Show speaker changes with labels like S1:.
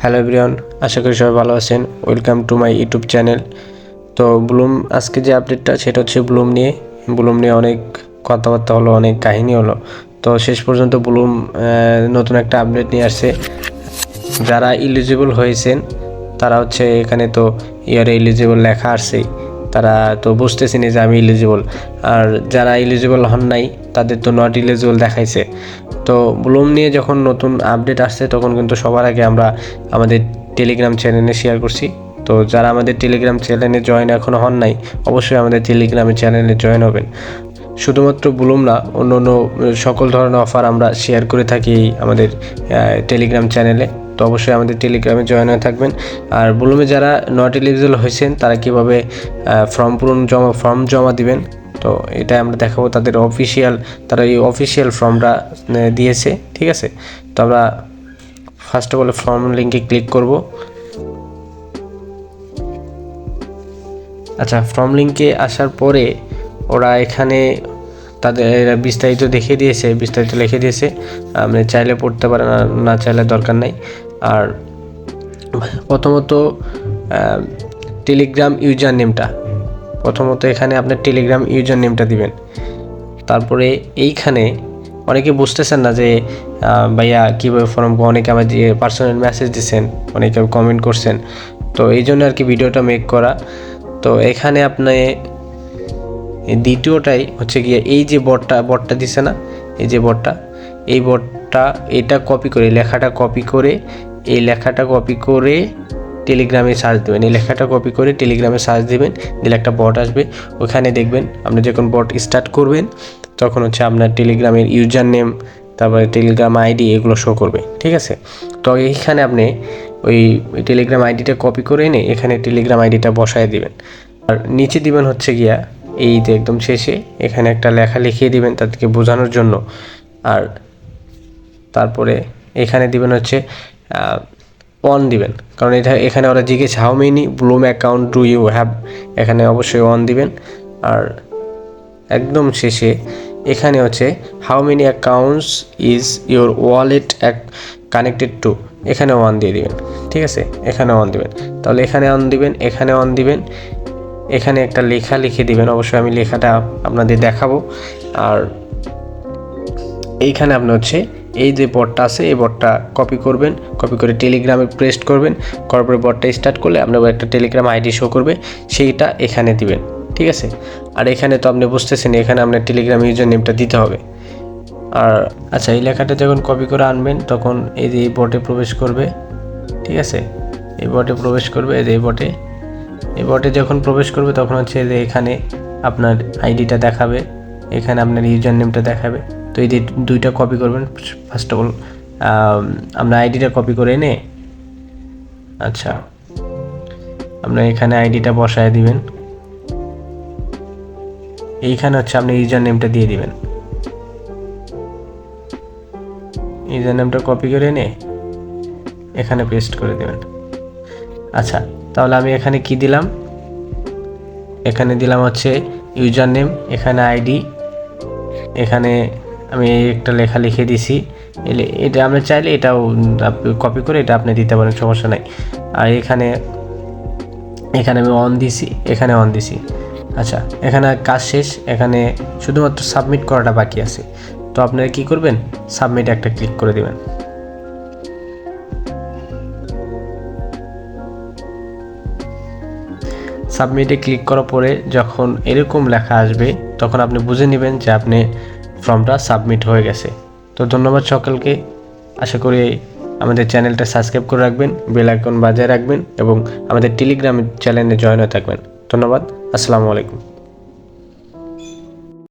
S1: Hello everyone, আশা করি সবাই ভালো আছেন। Welcome to my YouTube channel. তো ব্লুম আজকে যে আপডেটটা সেটা হচ্ছে ব্লুম নিয়ে অনেক কথাবার্তা হলো, অনেক কাহিনী হলো। তো শেষ পর্যন্ত ব্লুম নতুন একটা আপডেট নিয়ে আসছে। যারা ইলিজিবল হয়েছেন তারা হচ্ছে এখানে তো ইয়ারে ইলিজিবল লেখা আসছেই, তারা তো বুঝতেছেন যে আমি ইলিজিবল। আর যারা ইলিজিবল হন নাই তাদের তো নট ইলিজিবল দেখাইছে। তো ব্লুম নিয়ে যখন নতুন আপডেট আসছে তখন কিন্তু সবার আগে আমরা আমাদের টেলিগ্রাম চ্যানেলে শেয়ার করছি। তো যারা আমাদের টেলিগ্রাম চ্যানেলে জয়েন এখনও হন নাই, অবশ্যই আমাদের টেলিগ্রামের চ্যানেলে জয়েন হবেন। শুধুমাত্র ব্লুম না, অন্য অন্য সকল ধরনের অফার আমরা শেয়ার করে থাকি আমাদের টেলিগ্রাম চ্যানেলে। তো অবশ্যই আমাদের টেলিগ্রামে জয়েন হয়ে থাকবেন। আর ব্লুমে যারা নট এলিজিবল হয়েছেন তারা কীভাবে ফর্ম জমা দিবেন, তো এটা আমরা দেখাবো। তাদের তারা এই অফিসিয়াল ফর্মটা দিয়েছে, ঠিক আছে। তো আমরা ফার্স্ট অফ অল ফর্ম লিঙ্কে ক্লিক করব। আচ্ছা, ফর্ম লিঙ্কে আসার পরে ওরা এখানে তাদের বিস্তারিত লিখে দিয়েছে। আপনি চাইলে পড়তে পারেন, না চাইলে দরকার নাই। আর প্রথমত টেলিগ্রাম ইউজার নেমটা, এখানে আপনার টেলিগ্রাম ইউজার নেমটা দিবেন। তারপরে এইখানে অনেকে বুঝতেছেন না যে ভাইয়া কীভাবে ফর্ম, অনেকে আমার যে পার্সোনাল মেসেজ দিচ্ছেন, অনেকে কমেন্ট করছেন, তো এই জন্য আর কি ভিডিওটা মেক করা। তো এখানে আপনি দ্বিতীয়টাই হচ্ছে গিয়ে এই যে বটটা দিছে না, এই যে বটটা এটা কপি করে, লেখাটা কপি করে টেলিগ্রামে সার্চ দেবেন। এই লেখাটা কপি করে টেলিগ্রামে সার্চ দেবেন, দিলে একটা বট আসবে। ওখানে দেখবেন আপনি যখন বট স্টার্ট করবেন তখন হচ্ছে আপনার টেলিগ্রামের ইউজার নেম, তারপরে টেলিগ্রাম আইডি এগুলো শো করবে, ঠিক আছে। তো এইখানে আপনি ওই টেলিগ্রাম আইডিটা কপি করে এনে এখানে টেলিগ্রাম আইডিটা বসায় দিবেন। আর নিচে দিবেন হচ্ছে গিয়া এই যে একদম শেষে এখানে একটা লেখা লিখিয়ে দিবেন তাদেরকে বোঝানোর জন্য। আর তারপরে এখানে দিবেন হচ্ছে অন দিবেন, কারণ এখানে ওরা জিজ্ঞেস how many Bloom account do you have, এখানে অবশ্যই অন দিবেন। আর একদম শেষে এখানে হচ্ছে how many accounts is your wallet connected to, এখানে অন দিয়ে দিবেন, ঠিক আছে। এখানে অন দিবেন, তাহলে এখানে অন দিবেন। এখানে একটা লেখা লিখে দিবেন, অবশ্যই আমি লেখাটা আপনাদের দেখাবো। আর এইখানে আপনি হচ্ছে এই যে বটটা আছে এই বটটা কপি করে টেলিগ্রামে পেস্ট করবেন। করার পরে বটটা স্টার্ট করলে আপনার একটা টেলিগ্রাম আইডি শো করবে, সেইটা এখানে দিবেন, ঠিক আছে। আর এখানে তো আপনি বুঝতেছেন এখানে আপনার টেলিগ্রাম ইউজার নেমটা দিতে হবে। আর আচ্ছা, এই লেখাটা যখন কপি করে আনবেন তখন এই যে এই বটে প্রবেশ করবে, ঠিক আছে। এই বটে প্রবেশ করবে, এই বটে যখন প্রবেশ করবে তখন হচ্ছে যে এখানে আপনার আইডিটা দেখাবে, এখানে আপনার ইউজার নেমটা দেখাবে। তো এই যে দুইটা কপি করবেন। ফার্স্ট অফ অল আপনার আইডিটা কপি করে এনে, আচ্ছা আপনার এখানে আইডিটা বসায় দিবেন। এইখানে হচ্ছে আপনি ইউজার নেমটা দিয়ে দিবেন। ইউজার নেমটা কপি করে এনে এখানে পেস্ট করে দেবেন। আচ্ছা, তাহলে আমি এখানে কি দিলাম, এখানে দিলাম হচ্ছে ইউজার নেম, এখানে আইডি, এখানে আমি একটা লেখা লিখে দিছি। এটা আপনি চাইলে এটাও কপি করে এটা আপনি দিতে পারেন, সমস্যা নাই। আর এখানে আমি এখানে অন দিছি। আচ্ছা, এখানে কাজ শেষ, এখানে শুধুমাত্র সাবমিট করাটা বাকি আছে। তো আপনারা কি করবেন, সাবমিট একটা ক্লিক করে দিবেন। সাবমিটে ক্লিক করার পরে যখন এরকম লেখা আসবে তখন আপনি বুঝে নেবেন যে আপনি ফর্মটা সাবমিট হয়ে গেছে। তো ধন্যবাদ সকলকে। আশা করি আমাদের চ্যানেলটা সাবস্ক্রাইব করে রাখবেন, বেল আইকন বাজায় রাখবেন এবং আমাদের টেলিগ্রাম চ্যানেলে জয়েন হয়ে থাকবেন। ধন্যবাদ, আসসালামু আলাইকুম।